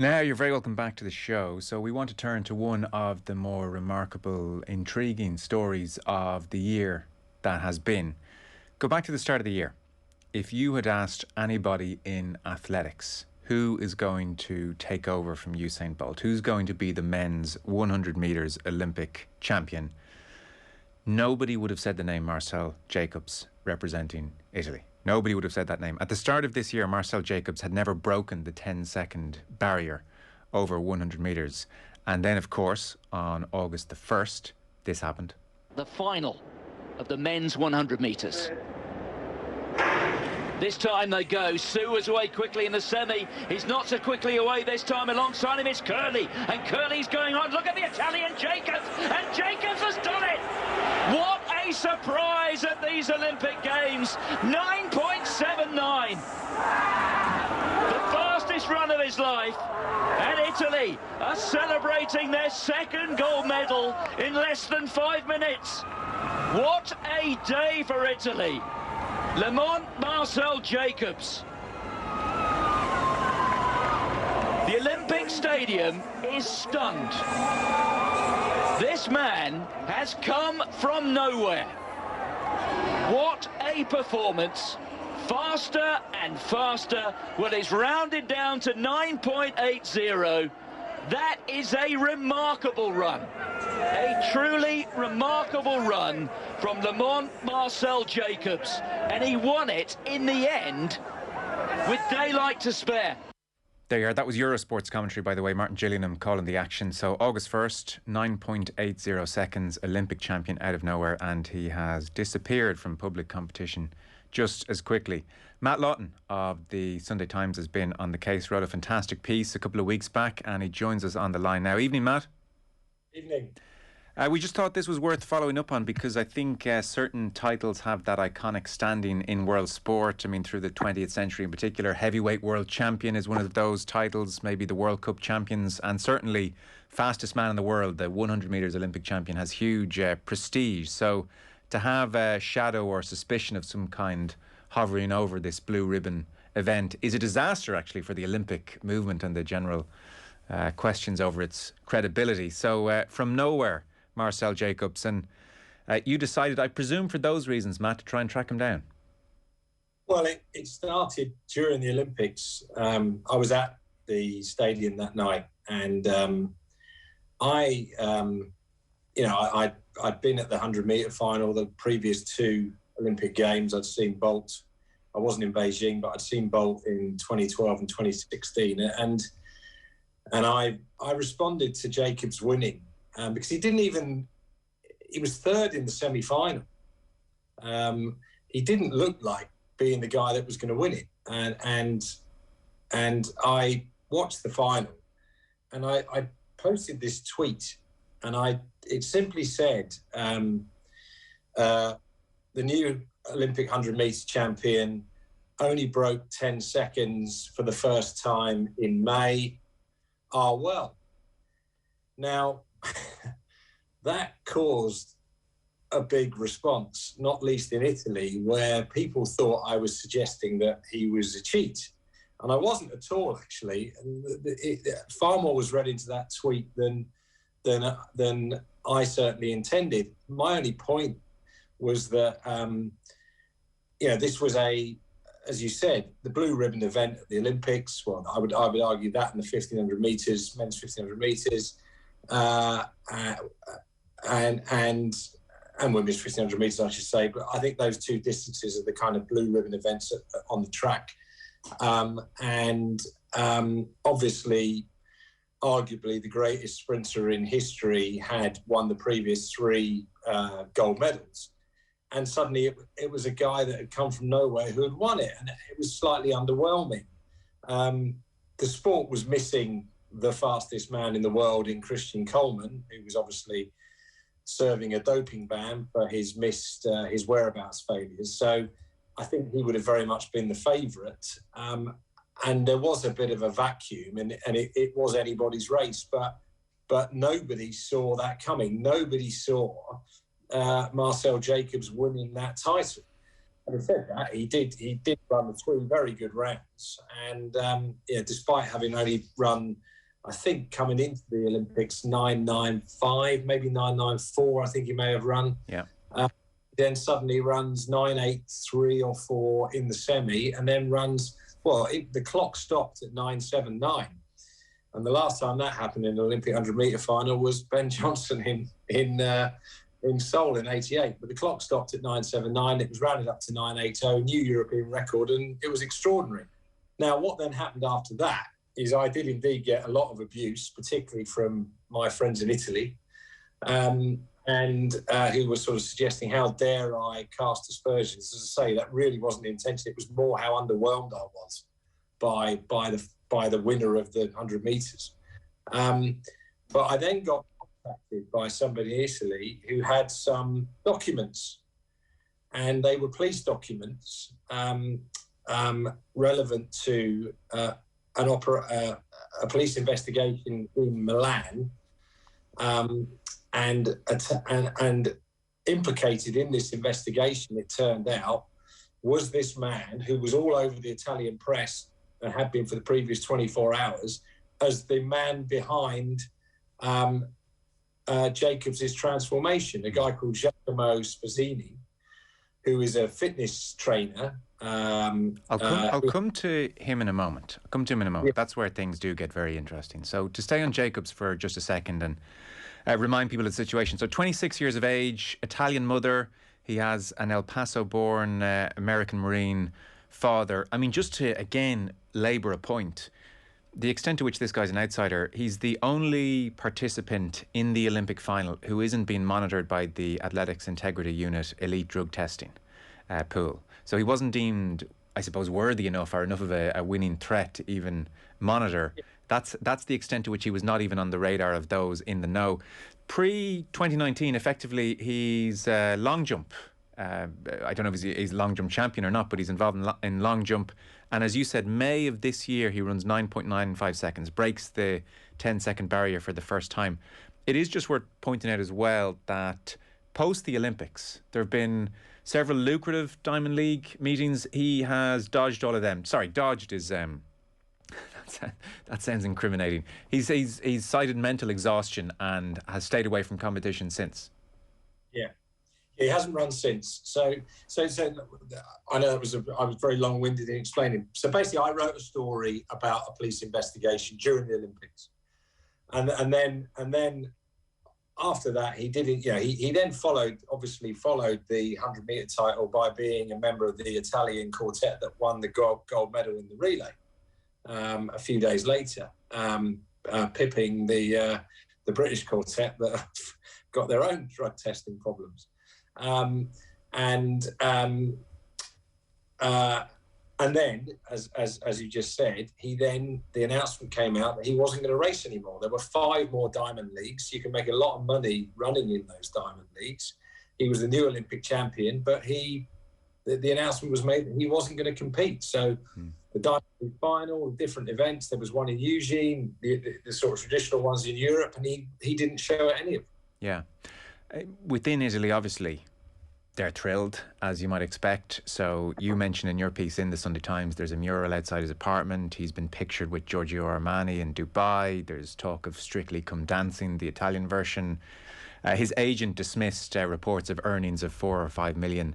Now, you're very welcome back to the show. So we want to turn to one of the more remarkable, intriguing stories of the year that has been. Go back to the start of the year. If you had asked anybody in athletics who is going to take over from Usain Bolt, who's going to be the men's 100 metres Olympic champion, nobody would have said the name Marcell Jacobs representing Italy. Nobody would have said that name. At the start of this year, Marcell Jacobs had never broken the 10-second barrier over 100 metres. And then, of course, on August the 1st, this happened. The final of the men's 100 metres. This time they go. Sue is away quickly in the semi. He's not so quickly away this time. Alongside him is Curley. And Curley's going on. Look at the Italian Jacobs. And Jacobs has done it. What a surprise at these Olympic Games. 9.79. The fastest run of his life. And Italy are celebrating their second gold medal in less than 5 minutes. What a day for Italy. Le Mans Marcell Jacobs. The Olympic Stadium is stunned. This man has come from nowhere. What a performance. Faster and faster. Well, it's rounded down to 9.80. That is a remarkable run. A truly remarkable run from Le Mans Marcell Jacobs. And he won it in the end with daylight to spare. There you are. That was Eurosport's commentary, by the way. Martin Gillingham calling the action. So August 1st, 9.80 seconds, Olympic champion out of nowhere, and he has disappeared from public competition just as quickly. Matt Lawton of the Sunday Times has been on the case, wrote a fantastic piece a couple of weeks back, and he joins us on the line now. Evening, Matt. Evening. We just thought this was worth following up on because I think certain titles have that iconic standing in world sport. I mean, through the 20th century in particular, heavyweight world champion is one of those titles, maybe the World Cup champions, and certainly fastest man in the world, the 100 metres Olympic champion, has huge prestige. So to have a shadow or suspicion of some kind hovering over this blue ribbon event is a disaster, actually, for the Olympic movement and the general questions over its credibility. So from nowhere, Marcell Jacobs, and you decided, I presume for those reasons, Matt, to try and track him down. Well, it started during the Olympics. I was at the stadium that night, and I'd been at the 100-metre final the previous two Olympic Games. I'd seen Bolt. I wasn't in Beijing, but I'd seen Bolt in 2012 and 2016, and I responded to Jacobs winning. Because he was third in the semi-final. He didn't look like being the guy that was going to win it. And I watched the final, and I posted this tweet, and it simply said, the new Olympic 100 metre champion only broke 10 seconds for the first time in May. Ah, well. Now, that caused a big response, not least in Italy, where people thought I was suggesting that he was a cheat. And I wasn't at all, actually. Far more was read into that tweet than I certainly intended. My only point was that, this was as you said, the blue ribbon event at the Olympics. Well, I would argue that in the 1,500 metres, men's 1,500 metres, and women's 1,500 metres, I should say. But I think those two distances are the kind of blue ribbon events on the track. Obviously, arguably the greatest sprinter in history had won the previous three gold medals. And suddenly it was a guy that had come from nowhere who had won it. And it was slightly underwhelming. The sport was missing the fastest man in the world in Christian Coleman, who was obviously serving a doping ban for his missed his whereabouts failures. So I think he would have very much been the favourite. And there was a bit of a vacuum, and it was anybody's race. But nobody saw that coming. Nobody saw Marcell Jacobs winning that title. Having said that, he did run 3 very good rounds, and despite having only run I think coming into the Olympics 9.95, maybe 9.94. I think he may have run. Yeah. Then suddenly runs 9.83 or 4 in the semi, and then runs. Well, the clock stopped at 9.79, and the last time that happened in an Olympic 100-meter final was Ben Johnson in Seoul in '88. But the clock stopped at 9.79. It was rounded up to 9.80, new European record, and it was extraordinary. Now, what then happened after that is I did indeed get a lot of abuse, particularly from my friends in Italy, and who were sort of suggesting, how dare I cast aspersions? As I say, that really wasn't the intention. It was more how underwhelmed I was by the winner of the 100 metres. But I then got contacted by somebody in Italy who had some documents, and they were police documents relevant to a police investigation in Milan, and implicated in this investigation, it turned out, was this man who was all over the Italian press and had been for the previous 24 hours as the man behind Jacobs' transformation, a guy called Giacomo Spazzini, who is a fitness trainer. I'll come to him in a moment. Yeah. That's where things do get very interesting. So to stay on Jacobs for just a second and remind people of the situation. So 26 years of age, Italian mother. He has an El Paso-born American Marine father. I mean, just to, again, labour a point, the extent to which this guy's an outsider, he's the only participant in the Olympic final who isn't being monitored by the Athletics Integrity Unit elite drug testing pool. So he wasn't deemed, I suppose, worthy enough or enough of a winning threat to even monitor. Yeah. That's the extent to which he was not even on the radar of those in the know. Pre-2019, effectively, he's long jump. I don't know if he's long jump champion or not, but he's involved in long jump. And as you said, May of this year, he runs 9.95 seconds, breaks the 10-second barrier for the first time. It is just worth pointing out as well that post the Olympics, there have been several lucrative Diamond League meetings. He has dodged all of them. Sorry, dodged is... that sounds incriminating. He's cited mental exhaustion and has stayed away from competition since. Yeah. He hasn't run since. So I know I was very long-winded in explaining. So basically, I wrote a story about a police investigation during the Olympics, and then after that, he didn't. Yeah, he then followed the 100-meter title by being a member of the Italian quartet that won the gold medal in the relay. A few days later, pipping the British quartet that got their own drug testing problems. And then, as you just said, the announcement came out that he wasn't going to race anymore. There were 5 more Diamond Leagues. You can make a lot of money running in those Diamond Leagues. He was the new Olympic champion, but the announcement was made that he wasn't going to compete. So the Diamond League final, different events. There was one in Eugene, the sort of traditional ones in Europe, and he didn't show at any of them. Yeah. Within Italy, obviously, they're thrilled, as you might expect. So you mentioned in your piece in the Sunday Times, there's a mural outside his apartment. He's been pictured with Giorgio Armani in Dubai. There's talk of Strictly Come Dancing, the Italian version. His agent dismissed reports of earnings of 4 or 5 million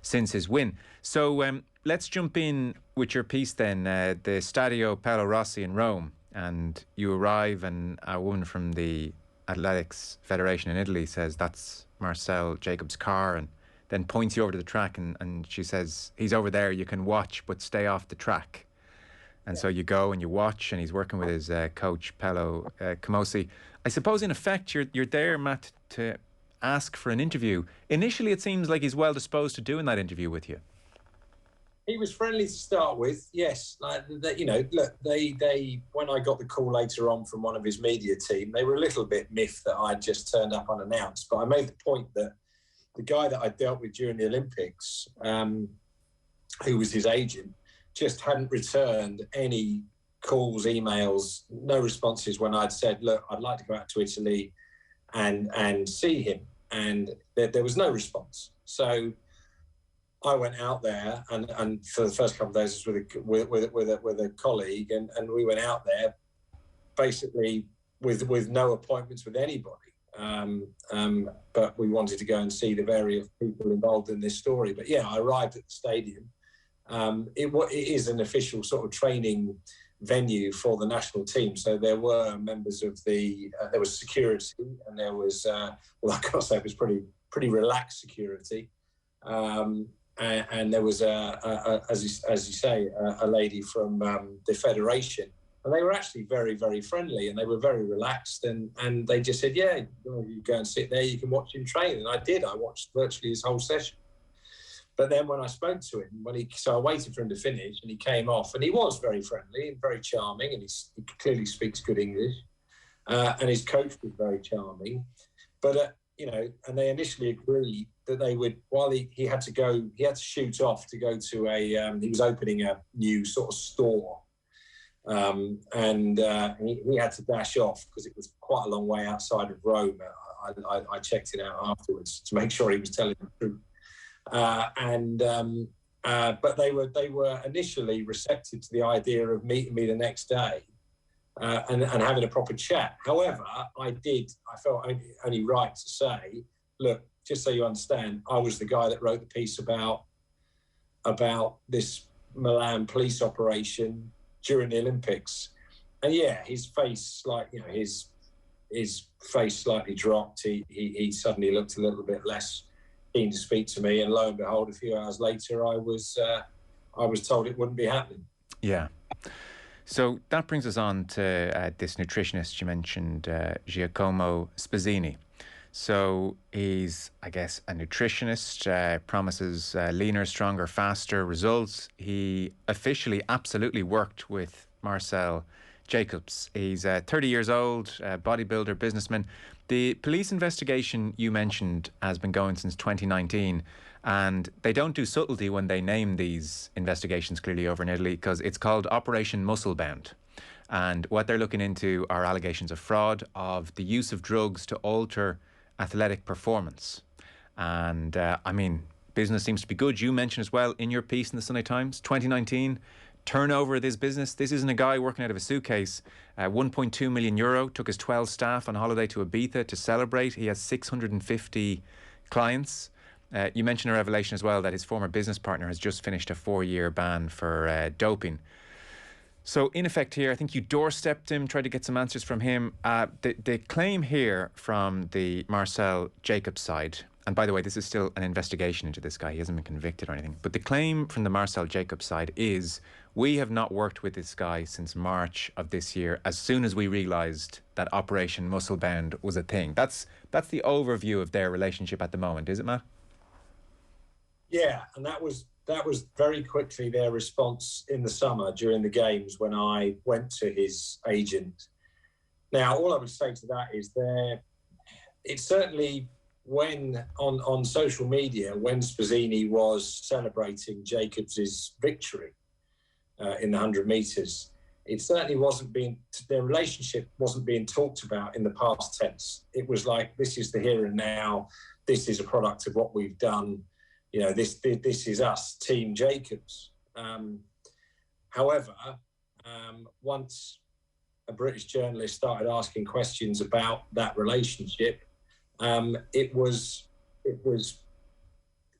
since his win. So let's jump in with your piece then, the Stadio Paolo Rossi in Rome. And you arrive and a woman from the Athletics Federation in Italy says that's Marcell Jacobs' car, and then points you over to the track and she says, he's over there, you can watch but stay off the track. And so you go and you watch, and he's working with his coach Paolo Camosi. I suppose in effect you're there, Matt, to ask for an interview. Initially it seems like he's well disposed to doing that interview with you. He was friendly to start with, yes. Like, you know, look, they when I got the call later on from one of his media team, they were a little bit miffed that I'd just turned up unannounced. But I made the point that the guy that I dealt with during the Olympics, who was his agent, just hadn't returned any calls, emails, no responses when I'd said, look, I'd like to go out to Italy and see him. And there was no response. So I went out there, and for the first couple of days, with a colleague, and we went out there basically with no appointments with anybody. But we wanted to go and see the various people involved in this story. But yeah, I arrived at the stadium. It is an official sort of training venue for the national team. So there were members of there was security, and there was, well, I gotta say, it was pretty relaxed security. And there was, as you say, a lady from the federation. And they were actually very, very friendly, and they were very relaxed. And they just said, yeah, you go and sit there, you can watch him train. And I did. I watched virtually his whole session. But then when I spoke to him, so I waited for him to finish, and he came off, and he was very friendly and very charming, and he clearly speaks good English. And his coach was very charming. But, and they initially agreed that they would, while he had to shoot off to go to he was opening a new sort of store. And he had to dash off because it was quite a long way outside of Rome. I checked it out afterwards to make sure he was telling the truth. But they were initially receptive to the idea of meeting me the next day and having a proper chat. However, I felt only right to say, look, just so you understand, I was the guy that wrote the piece about this Milan police operation during the Olympics. And yeah, his face, his face slightly dropped. He suddenly looked a little bit less keen to speak to me, and lo and behold, a few hours later, I was told it wouldn't be happening. Yeah. So that brings us on to this nutritionist you mentioned, Giacomo Spazzini. So he's, I guess, a nutritionist, promises leaner, stronger, faster results. He officially absolutely worked with Marcell Jacobs. He's 30 years old, bodybuilder, businessman. The police investigation you mentioned has been going since 2019, and they don't do subtlety when they name these investigations clearly over in Italy, because it's called Operation Musclebound. And what they're looking into are allegations of fraud, of the use of drugs to alter athletic performance. And business seems to be good. You mentioned as well in your piece in the Sunday Times, 2019, turnover of this business. This isn't a guy working out of a suitcase. 1.2 million euro, took his 12 staff on holiday to Ibiza to celebrate. He has 650 clients. You mentioned a revelation as well that his former business partner has just finished a 4-year ban for doping. So in effect here, I think you doorstepped him, tried to get some answers from him. The claim here from the Marcell Jacobs side, and by the way, this is still an investigation into this guy. He hasn't been convicted or anything. But the claim from the Marcell Jacobs side is, we have not worked with this guy since March of this year, as soon as we realised that Operation Musclebound was a thing. That's the overview of their relationship at the moment, is it, Matt? Yeah, and that was very quickly their response in the summer during the games when I went to his agent. Now, all I would say to that is it's certainly when on social media, when Spazzini was celebrating Jacobs's victory in the 100 metres, it certainly their relationship wasn't being talked about in the past tense. It was like, this is the here and now, this is a product of what we've done. This is us, Team Jacobs. However, once a British journalist started asking questions about that relationship, it was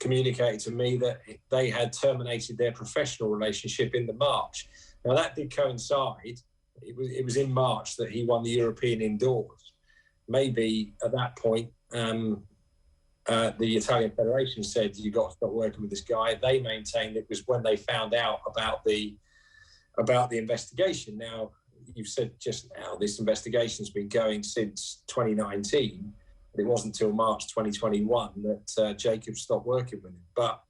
communicated to me that they had terminated their professional relationship in the March. Now that did coincide. It was in March that he won the European indoors. Maybe at that point, the Italian Federation said, you've got to stop working with this guy. They maintained it was when they found out about the investigation. Now, you've said just now, this investigation's been going since 2019. But it wasn't until March 2021 that Jacobs stopped working with him. But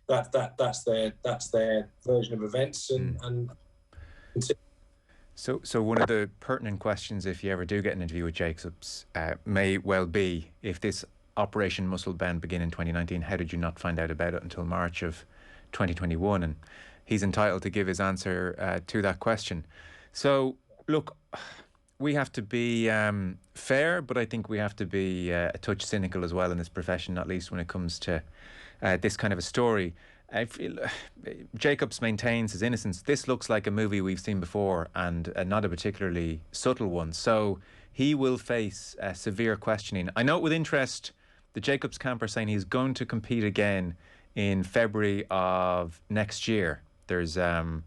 that's their version of events. So one of the pertinent questions, if you ever do get an interview with Jacobs, may well be, if this Operation Musclebound began in 2019, how did you not find out about it until March of 2021? And he's entitled to give his answer to that question. So, look, we have to be fair, but I think we have to be a touch cynical as well in this profession, not least when it comes to this kind of a story. I feel Jacobs maintains his innocence. This looks like a movie we've seen before, and not a particularly subtle one. So he will face severe questioning. I note with interest the Jacobs camp are saying he's going to compete again in February of next year. There's a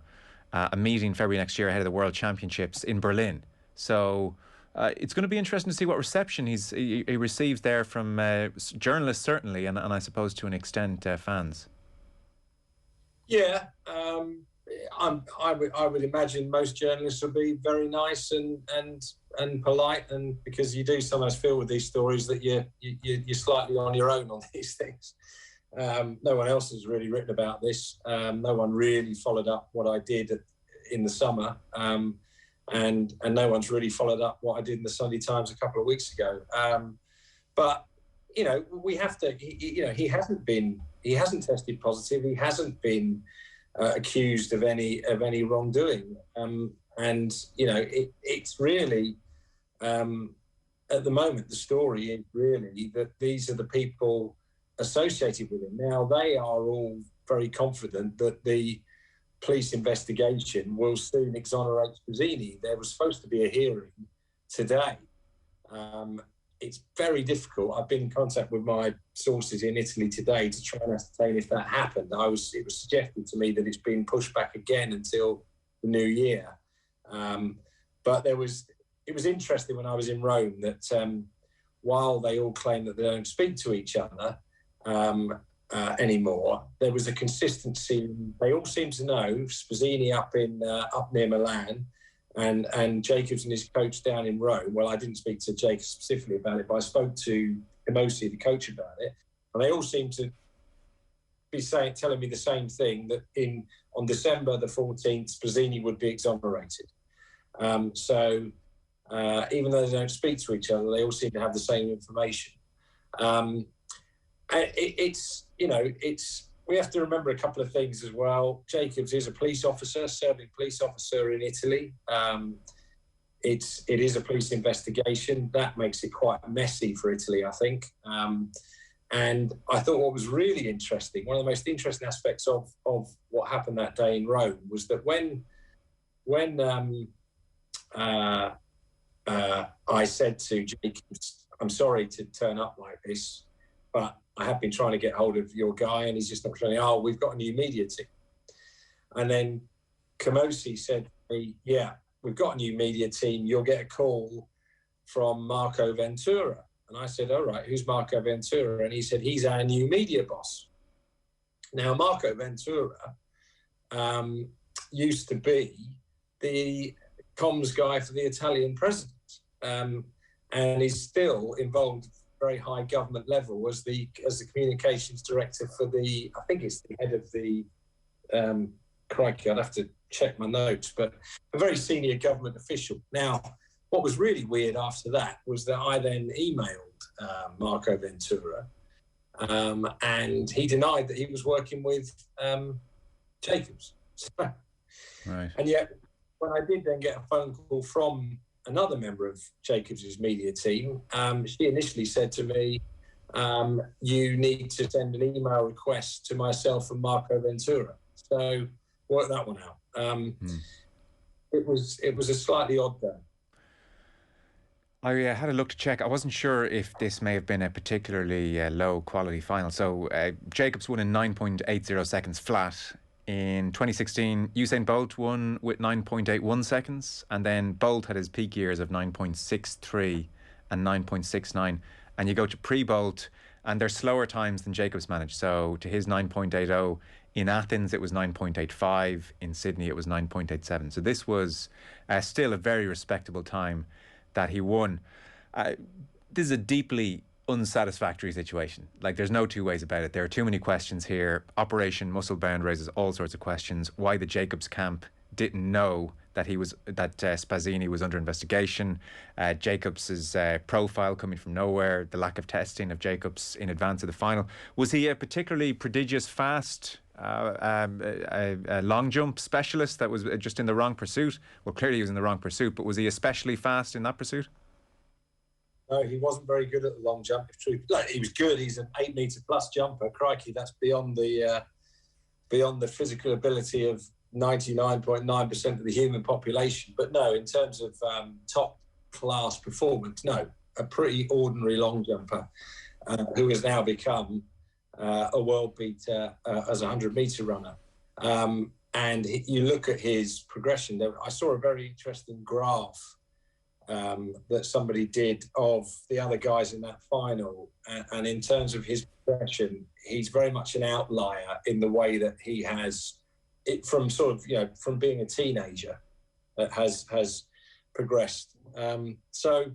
meeting February next year ahead of the World Championships in Berlin. So it's going to be interesting to see what reception he receives there from journalists, certainly, and I suppose to an extent fans. Yeah, I would imagine most journalists will be very nice and polite, and because you do sometimes feel with these stories that you're slightly on your own on these things. No one else has really written about this. No one really followed up what I did in the summer, and no one's really followed up what I did in the Sunday Times a couple of weeks ago. But you know, we have to. He hasn't tested positive. He hasn't been accused of any wrongdoing. And you know, it's really at the moment the story is really that these are the people associated with him. Now they are all very confident that the police investigation will soon exonerate Spazzini. There was supposed to be a hearing today. It's very difficult. I've been in contact with my sources in Italy today to try and ascertain if that happened. It was suggested to me that it's been pushed back again until the new year. But it was interesting when I was in Rome that while they all claim that they don't speak to each other anymore, there was a consistency. They all seem to know Spazzini up near Milan, and Jacobs and his coach down in Rome. Well, I didn't speak to Jacobs specifically about it, but I spoke to Timosi, the coach, about it, and they all seem to be telling me the same thing, that on December the 14th, Spazzini would be exonerated. So even though they don't speak to each other, they all seem to have the same information. We have to remember a couple of things as well. Jacobs is a police officer, serving police officer in Italy. It is a police investigation. That makes it quite messy for Italy, I think. And I thought what was really interesting, one of the most interesting aspects of what happened that day in Rome, was that when I said to Jacobs, I'm sorry to turn up like this, but I have been trying to get hold of your guy and he's just not showing. Oh, we've got a new media team. And then Timosi said to me, yeah, we've got a new media team. You'll get a call from Marco Ventura. And I said, all right, who's Marco Ventura? And he said, he's our new media boss. Now, Marco Ventura used to be the comms guy for the Italian president, and he's still involved at a very high government level as the communications director for I think it's the head of the, crikey, I'd have to check my notes, but a very senior government official. Now, what was really weird after that was that I then emailed Marco Ventura, and he denied that he was working with Jacobs. Right. And yet, when I did then get a phone call from another member of Jacobs' media team, she initially said to me, you need to send an email request to myself and Marco Ventura. So work that one out. It was a slightly odd day. I had a look to check. I wasn't sure if this may have been a particularly low quality final. So Jacobs won in 9.80 seconds flat. In 2016, Usain Bolt won with 9.81 seconds, and then Bolt had his peak years of 9.63 and 9.69. And you go to pre-Bolt, and they're slower times than Jacobs managed. So to his 9.80, in Athens it was 9.85, in Sydney it was 9.87. So this was still a very respectable time that he won. This is a deeply unsatisfactory situation. Like, there's no two ways about it. There are too many questions here. Operation Muscle Bound raises all sorts of questions. Why the Jacobs camp didn't know that Spazzini was under investigation. Jacobs's profile coming from nowhere. The lack of testing of Jacobs in advance of the final. Was he a particularly prodigious fast long jump specialist that was just in the wrong pursuit? Well, clearly he was in the wrong pursuit, but was he especially fast in that pursuit? No, he wasn't very good at the long jump. If true, he was good. He's an 8 metre plus jumper. Crikey, that's beyond the beyond the physical ability of 99.9% of the human population. But no, in terms of top class performance, no, a pretty ordinary long jumper who has now become a world beater as a 100-metre runner. And you look at his progression. I saw a very interesting graph that somebody did of the other guys in that final. And in terms of his progression, he's very much an outlier in the way that he has it from sort of, from being a teenager that has progressed. So,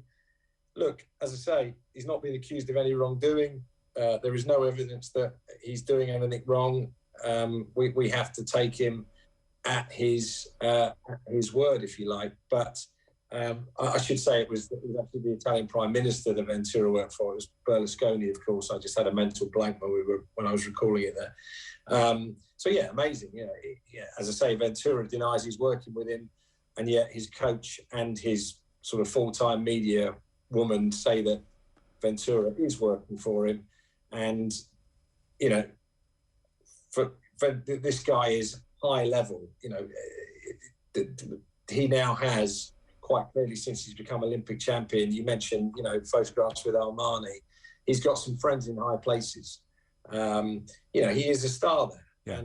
look, as I say, he's not been accused of any wrongdoing. There is no evidence that he's doing anything wrong. We have to take him at his word, if you like. But I should say it was actually the Italian Prime Minister that Ventura worked for. It was Berlusconi, of course. I just had a mental blank when I was recalling it there. So yeah, amazing. As I say, Ventura denies he's working with him, and yet his coach and his sort of full-time media woman say that Ventura is working for him. And for this guy is high level. He now has, quite clearly, since he's become Olympic champion, you mentioned, photographs with Armani. He's got some friends in high places. He is a star there. Yeah.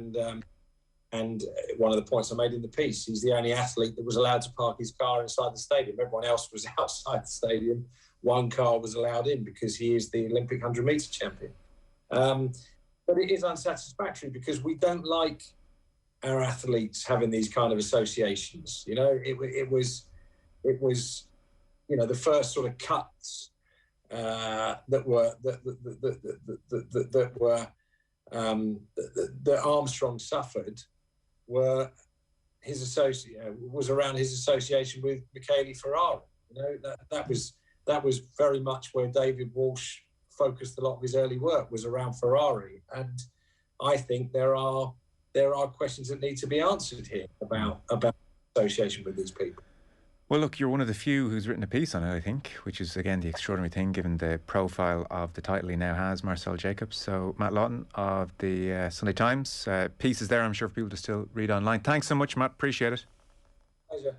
And one of the points I made in the piece, he's the only athlete that was allowed to park his car inside the stadium. Everyone else was outside the stadium. One car was allowed in because he is the Olympic 100-metre champion. But it is unsatisfactory because we don't like our athletes having these kind of associations. It was the first sort of cuts that Armstrong suffered was around his association with Michele Ferrari. That was very much where David Walsh focused a lot of his early work, was around Ferrari. And I think there are questions that need to be answered here about association with these people. Well, look, you're one of the few who's written a piece on it, I think, which is, again, the extraordinary thing, given the profile of the title he now has, Marcell Jacobs. So, Matt Lawton of the Sunday Times. Piece is there, I'm sure, for people to still read online. Thanks so much, Matt. Appreciate it. Pleasure.